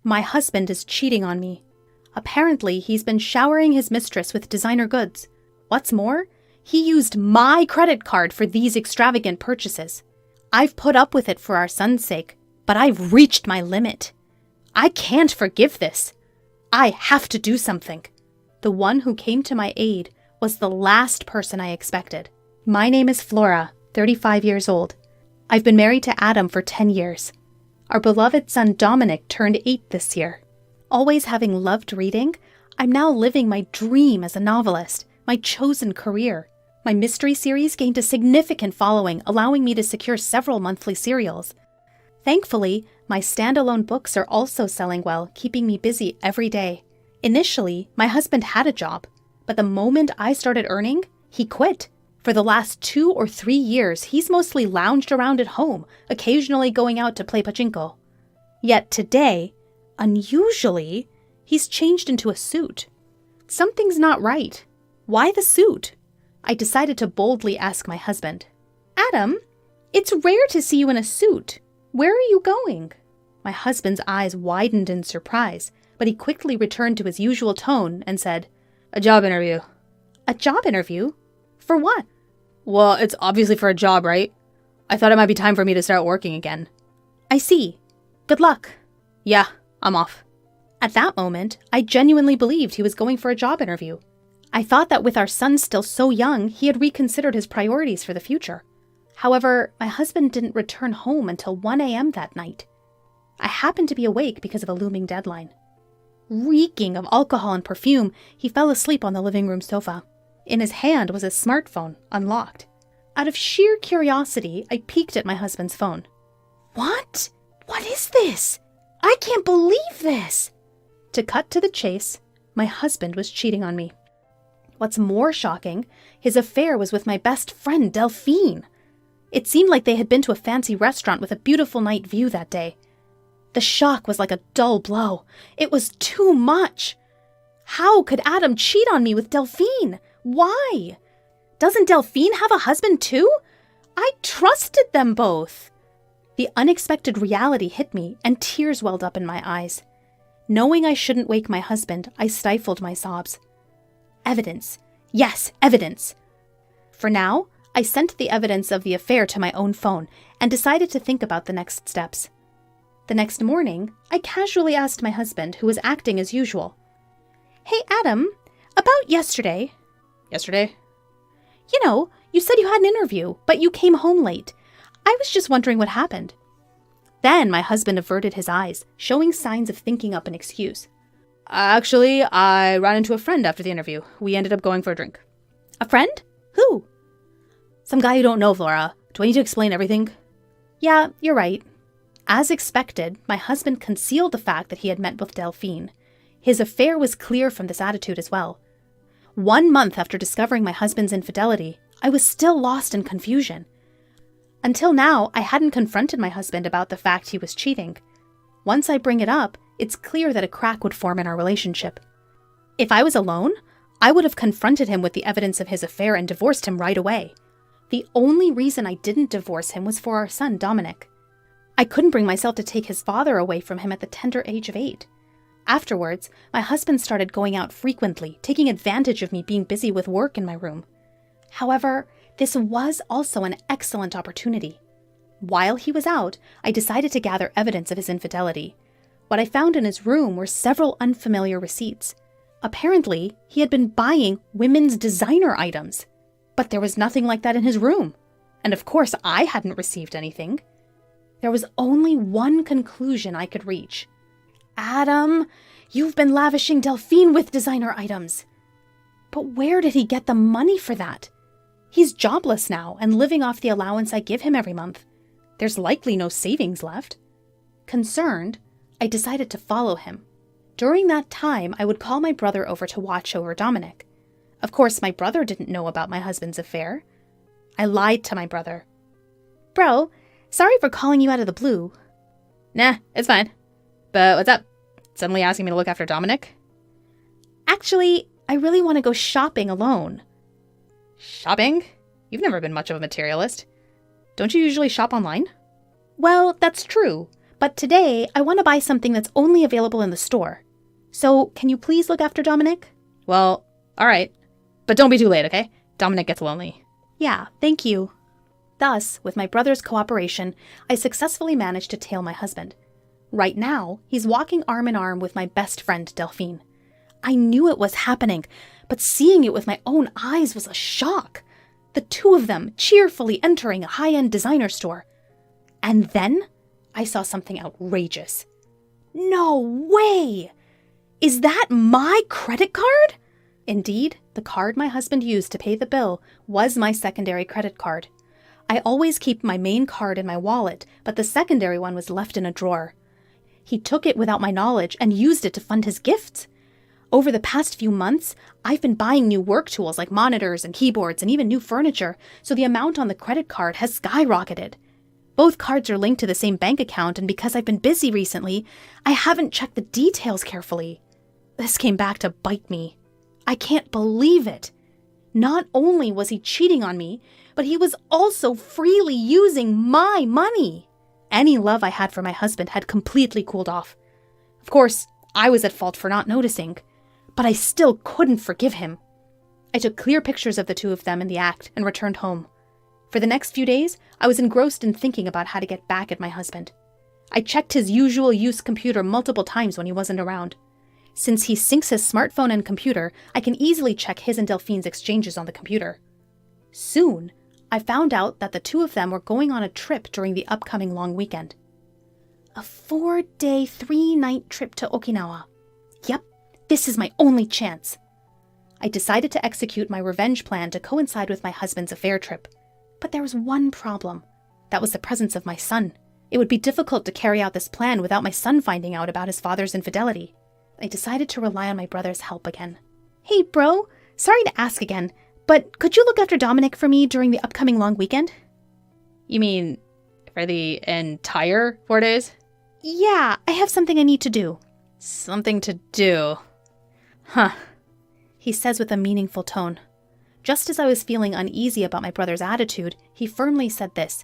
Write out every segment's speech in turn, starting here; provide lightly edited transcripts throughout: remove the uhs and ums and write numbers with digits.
My husband is cheating on me. Apparently, he's been showering his mistress with designer goods. What's more, he used my credit card for these extravagant purchases. I've put up with it for our son's sake, but I've reached my limit. I can't forgive this. I have to do something. The one who came to my aid was the last person I expected. My name is Flora, 35 years old. I've been married to Adam for 10 years. Our beloved son Dominic turned 8 this year. Always having loved reading, I'm now living my dream as a novelist, my chosen career. My mystery series gained a significant following, allowing me to secure several monthly serials. Thankfully, my standalone books are also selling well, keeping me busy every day. Initially, my husband had a job, but the moment I started earning, he quit. For the last 2 or 3 years, he's mostly lounged around at home, occasionally going out to play pachinko. Yet today, unusually, he's changed into a suit. Something's not right. Why the suit? I decided to boldly ask my husband. Adam, it's rare to see you in a suit. Where are you going? My husband's eyes widened in surprise, but he quickly returned to his usual tone and said, A job interview. A job interview? For what? Well, it's obviously for a job, right? I thought it might be time for me to start working again. I see. Good luck. Yeah, I'm off. At that moment, I genuinely believed he was going for a job interview. I thought that with our son still so young, he had reconsidered his priorities for the future. However, my husband didn't return home until 1 a.m. that night. I happened to be awake because of a looming deadline. Reeking of alcohol and perfume, he fell asleep on the living room sofa. In his hand was his smartphone, unlocked. Out of sheer curiosity, I peeked at my husband's phone. What? What is this? I can't believe this! To cut to the chase, my husband was cheating on me. What's more shocking, his affair was with my best friend, Delphine. It seemed like they had been to a fancy restaurant with a beautiful night view that day. The shock was like a dull blow. It was too much. How could Adam cheat on me with Delphine? Why? Doesn't Delphine have a husband too? I trusted them both. The unexpected reality hit me, and tears welled up in my eyes. Knowing I shouldn't wake my husband, I stifled my sobs. Evidence. Yes, evidence. For now, I sent the evidence of the affair to my own phone and decided to think about the next steps. The next morning, I casually asked my husband, who was acting as usual. Hey, Adam, about yesterday. Yesterday? You know, you said you had an interview, but you came home late. I was just wondering what happened. Then my husband averted his eyes, showing signs of thinking up an excuse. Actually, I ran into a friend after the interview. We ended up going for a drink. A friend? Who? Some guy you don't know, Flora. Do I need to explain everything? Yeah, you're right. As expected, my husband concealed the fact that he had met with Delphine. His affair was clear from this attitude as well. 1 month after discovering my husband's infidelity, I was still lost in confusion. Until now, I hadn't confronted my husband about the fact he was cheating. Once I bring it up, it's clear that a crack would form in our relationship. If I was alone, I would have confronted him with the evidence of his affair and divorced him right away. The only reason I didn't divorce him was for our son, Dominic. I couldn't bring myself to take his father away from him at the tender age of 8. Afterwards, my husband started going out frequently, taking advantage of me being busy with work in my room. However, this was also an excellent opportunity. While he was out, I decided to gather evidence of his infidelity. What I found in his room were several unfamiliar receipts. Apparently, he had been buying women's designer items. But there was nothing like that in his room. And of course, I hadn't received anything. There was only one conclusion I could reach. Adam, you've been lavishing Delphine with designer items. But where did he get the money for that? He's jobless now and living off the allowance I give him every month. There's likely no savings left. Concerned, I decided to follow him. During that time, I would call my brother over to watch over Dominic. Of course, my brother didn't know about my husband's affair. I lied to my brother. Bro, sorry for calling you out of the blue. Nah, it's fine. But what's up? Suddenly asking me to look after Dominic? Actually, I really want to go shopping alone. Shopping? You've never been much of a materialist. Don't you usually shop online? Well, that's true. But today, I want to buy something that's only available in the store. So, can you please look after Dominic? Well, all right. But don't be too late, okay? Dominic gets lonely. Yeah, thank you. Thus, with my brother's cooperation, I successfully managed to tail my husband. Right now, he's walking arm in arm with my best friend, Delphine. I knew it was happening, but seeing it with my own eyes was a shock. The two of them cheerfully entering a high-end designer store. And then, I saw something outrageous. No way! Is that my credit card? Indeed, the card my husband used to pay the bill was my secondary credit card. I always keep my main card in my wallet, but the secondary one was left in a drawer. He took it without my knowledge and used it to fund his gifts. Over the past few months, I've been buying new work tools like monitors and keyboards and even new furniture, so the amount on the credit card has skyrocketed. Both cards are linked to the same bank account, and because I've been busy recently, I haven't checked the details carefully. This came back to bite me. I can't believe it. Not only was he cheating on me, but he was also freely using my money. Any love I had for my husband had completely cooled off. Of course, I was at fault for not noticing, but I still couldn't forgive him. I took clear pictures of the two of them in the act and returned home. For the next few days, I was engrossed in thinking about how to get back at my husband. I checked his usual use computer multiple times when he wasn't around. Since he syncs his smartphone and computer, I can easily check his and Delphine's exchanges on the computer. Soon, I found out that the two of them were going on a trip during the upcoming long weekend. A 4-day, 3-night trip to Okinawa. Yep, this is my only chance. I decided to execute my revenge plan to coincide with my husband's affair trip. But there was one problem. That was the presence of my son. It would be difficult to carry out this plan without my son finding out about his father's infidelity. I decided to rely on my brother's help again. Hey, bro, sorry to ask again, but could you look after Dominic for me during the upcoming long weekend? You mean for the entire 4 days? Yeah, I have something I need to do. Something to do. Huh. He says with a meaningful tone. Just as I was feeling uneasy about my brother's attitude, he firmly said this.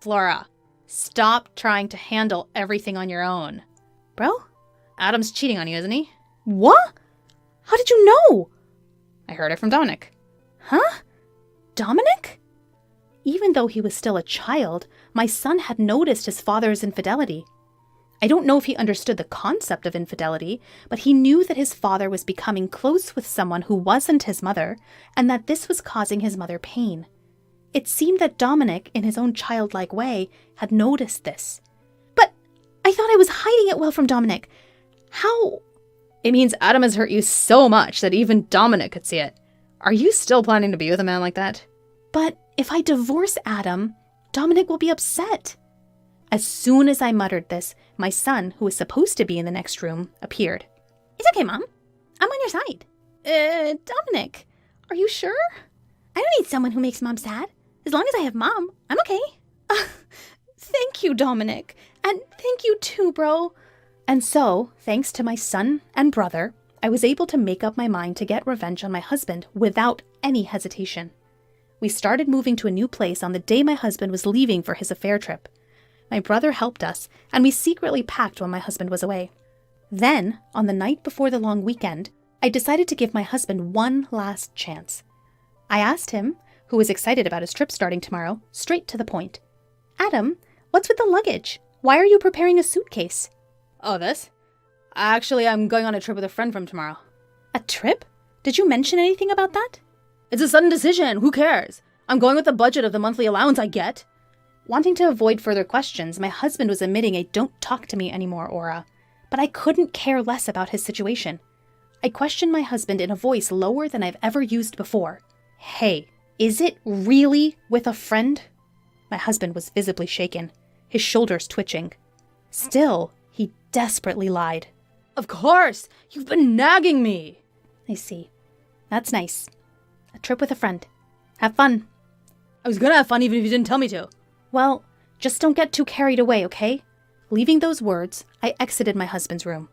Flora, stop trying to handle everything on your own. Bro? Adam's cheating on you, isn't he? What? How did you know? I heard it from Dominic. Huh? Dominic? Even though he was still a child, my son had noticed his father's infidelity. I don't know if he understood the concept of infidelity, but he knew that his father was becoming close with someone who wasn't his mother, and that this was causing his mother pain. It seemed that Dominic, in his own childlike way, had noticed this. But I thought I was hiding it well from Dominic. How? It means Adam has hurt you so much that even Dominic could see it. Are you still planning to be with a man like that? But if I divorce Adam, Dominic will be upset. As soon as I muttered this, my son, who was supposed to be in the next room, appeared. It's okay, Mom. I'm on your side. Dominic, are you sure? I don't need someone who makes Mom sad. As long as I have Mom, I'm okay. Thank you, Dominic. And thank you too, bro. And so, thanks to my son and brother, I was able to make up my mind to get revenge on my husband without any hesitation. We started moving to a new place on the day my husband was leaving for his affair trip. My brother helped us, and we secretly packed when my husband was away. Then, on the night before the long weekend, I decided to give my husband one last chance. I asked him, who was excited about his trip starting tomorrow, straight to the point. Adam, what's with the luggage? Why are you preparing a suitcase? Oh, this? Actually, I'm going on a trip with a friend from tomorrow. A trip? Did you mention anything about that? It's a sudden decision. Who cares? I'm going with the budget of the monthly allowance I get. Wanting to avoid further questions, my husband was emitting a don't talk to me anymore aura. But I couldn't care less about his situation. I questioned my husband in a voice lower than I've ever used before. Hey, is it really with a friend? My husband was visibly shaken, his shoulders twitching. Still, he desperately lied. Of course! You've been nagging me! I see. That's nice. A trip with a friend. Have fun. I was gonna have fun even if you didn't tell me to. Well, just don't get too carried away, okay? Leaving those words, I exited my husband's room.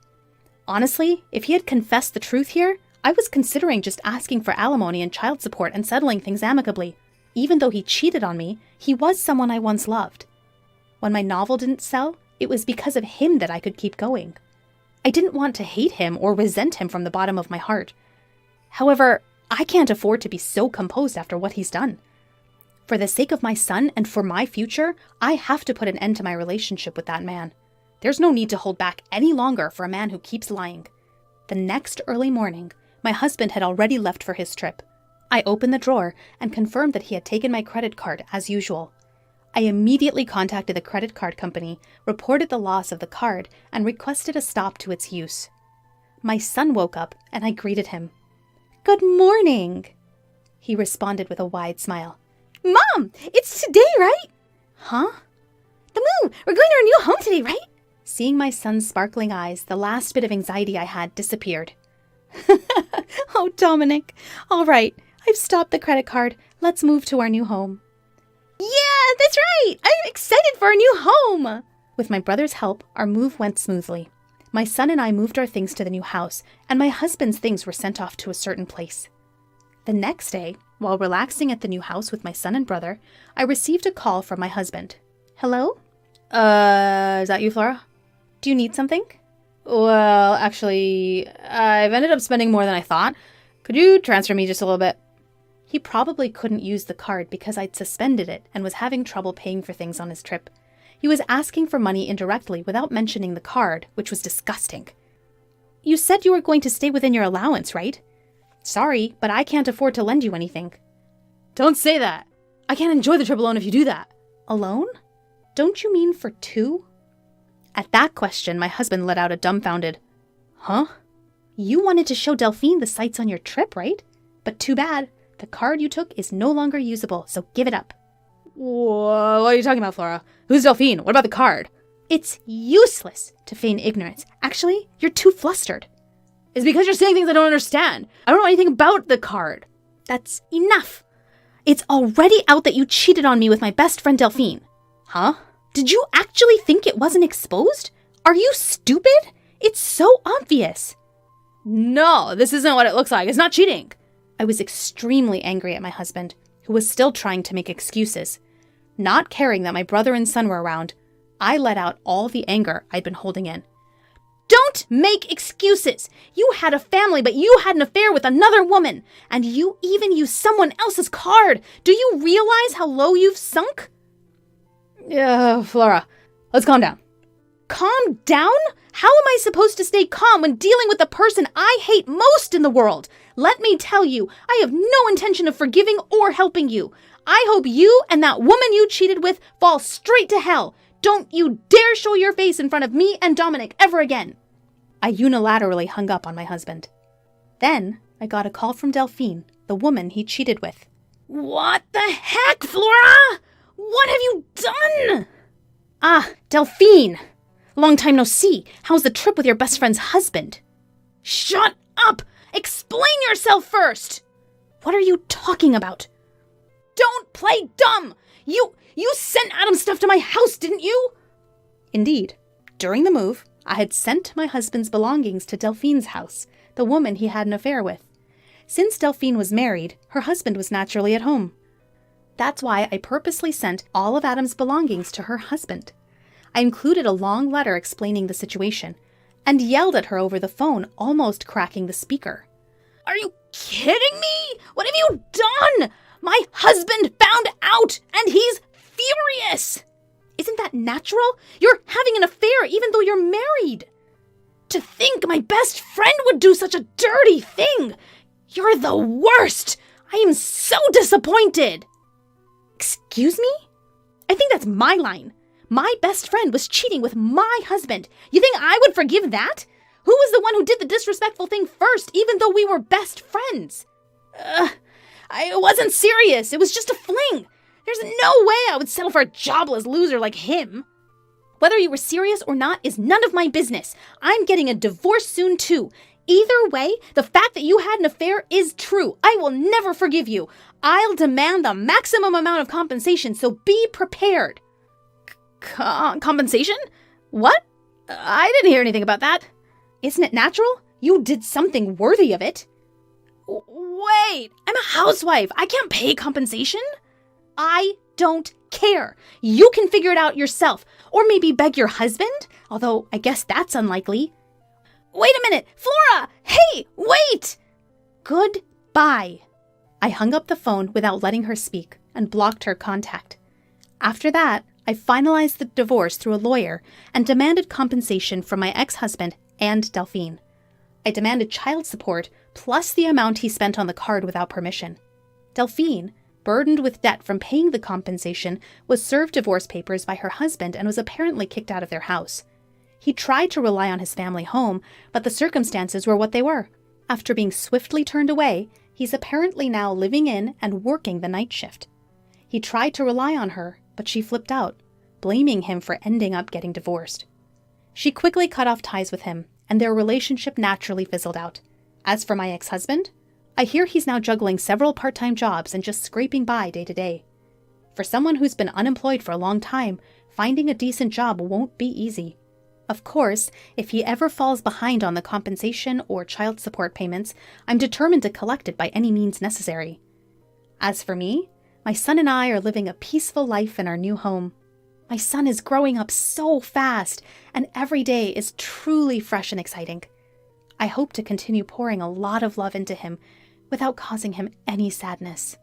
Honestly, if he had confessed the truth here, I was considering just asking for alimony and child support and settling things amicably. Even though he cheated on me, he was someone I once loved. When my novel didn't sell, It was because of him that I could keep going. I didn't want to hate him or resent him from the bottom of my heart. However, I can't afford to be so composed after what he's done. For the sake of my son and for my future, I have to put an end to my relationship with that man. There's no need to hold back any longer for a man who keeps lying. The next early morning, my husband had already left for his trip. I opened the drawer and confirmed that he had taken my credit card as usual. I immediately contacted the credit card company, reported the loss of the card, and requested a stop to its use. My son woke up and I greeted him. "Good morning," he responded with a wide smile. "Mom, it's today, right?" "Huh?" "The move! We're going to our new home today, right?" Seeing my son's sparkling eyes, the last bit of anxiety I had disappeared. "Oh, Dominic. All right, I've stopped the credit card. Let's move to our new home." "Yeah, that's right! I'm excited for our new home!" With my brother's help, our move went smoothly. My son and I moved our things to the new house, and my husband's things were sent off to a certain place. The next day, while relaxing at the new house with my son and brother, I received a call from my husband. "Hello? Is that you, Flora?" Do you need something?" Well, actually, I've ended up spending more than I thought. Could you transfer me just a little bit? He probably couldn't use the card because I'd suspended it and was having trouble paying for things on his trip. He was asking for money indirectly without mentioning the card, which was disgusting. "You said you were going to stay within your allowance, right? Sorry, but I can't afford to lend you anything." Don't say that. I can't enjoy the trip alone if you do that. "Alone? Don't you mean for two?" At that question, my husband let out a dumbfounded, "Huh?" "You wanted to show Delphine the sights on your trip, right? But too bad. The card you took is no longer usable, so give it up." Whoa, what are you talking about, Flora? Who's Delphine? What about the card? "It's useless to feign ignorance. Actually, you're too flustered." It's because you're saying things I don't understand. I don't know anything about the card. "That's enough. It's already out that you cheated on me with my best friend Delphine." Huh? "Did you actually think it wasn't exposed? Are you stupid? It's so obvious." No, this isn't what it looks like. It's not cheating. I was extremely angry at my husband, who was still trying to make excuses. Not caring that my brother and son were around, I let out all the anger I'd been holding in. "Don't make excuses! You had a family, but you had an affair with another woman, and you even used someone else's card. Do you realize how low you've sunk?" Yeah, Flora, let's calm down. Calm down? How am I supposed to stay calm when dealing with the person I hate most in the world? Let me tell you, I have no intention of forgiving or helping you. I hope you and that woman you cheated with fall straight to hell. Don't you dare show your face in front of me and Dominic ever again." I unilaterally hung up on my husband. Then I got a call from Delphine, the woman he cheated with. "What the heck, Flora? What have you done?" "Ah, Delphine. Long time no see. How's the trip with your best friend's husband?" "Shut up! Explain yourself first!" "What are you talking about?" "Don't play dumb! You sent Adam's stuff to my house, didn't you?" Indeed. During the move, I had sent my husband's belongings to Delphine's house, the woman he had an affair with. Since Delphine was married, her husband was naturally at home. That's why I purposely sent all of Adam's belongings to her husband. I included a long letter explaining the situation, and yelled at her over the phone, almost cracking the speaker. "Are you kidding me? What have you done? My husband found out, and he's furious. Isn't that natural? You're having an affair even though you're married. To think my best friend would do such a dirty thing. You're the worst. I am so disappointed." "Excuse me? I think that's my line. My best friend was cheating with my husband. You think I would forgive that? Who was the one who did the disrespectful thing first, even though we were best friends?" I wasn't serious. It was just a fling. There's no way I would settle for a jobless loser like him." "Whether you were serious or not is none of my business. I'm getting a divorce soon, too. Either way, the fact that you had an affair is true. I will never forgive you. I'll demand the maximum amount of compensation, so be prepared." Compensation? What? I didn't hear anything about that. Isn't it natural? You did something worthy of it. Wait, I'm a housewife. I can't pay compensation. I don't care. You can figure it out yourself. Or maybe beg your husband, although I guess that's unlikely. Wait a minute, Flora! Hey, wait! Goodbye. I hung up the phone without letting her speak and blocked her contact. After that, I finalized the divorce through a lawyer and demanded compensation from my ex-husband and Delphine. I demanded child support plus the amount he spent on the card without permission. Delphine, burdened with debt from paying the compensation, was served divorce papers by her husband and was apparently kicked out of their house. He tried to rely on his family home, but the circumstances were what they were. After being swiftly turned away, he's apparently now living in and working the night shift. He tried to rely on her, but she flipped out, blaming him for ending up getting divorced. She quickly cut off ties with him, and their relationship naturally fizzled out. As for my ex-husband, I hear he's now juggling several part-time jobs and just scraping by day to day. For someone who's been unemployed for a long time, finding a decent job won't be easy. Of course, if he ever falls behind on the compensation or child support payments, I'm determined to collect it by any means necessary. As for me, my son and I are living a peaceful life in our new home. My son is growing up so fast, and every day is truly fresh and exciting. I hope to continue pouring a lot of love into him without causing him any sadness.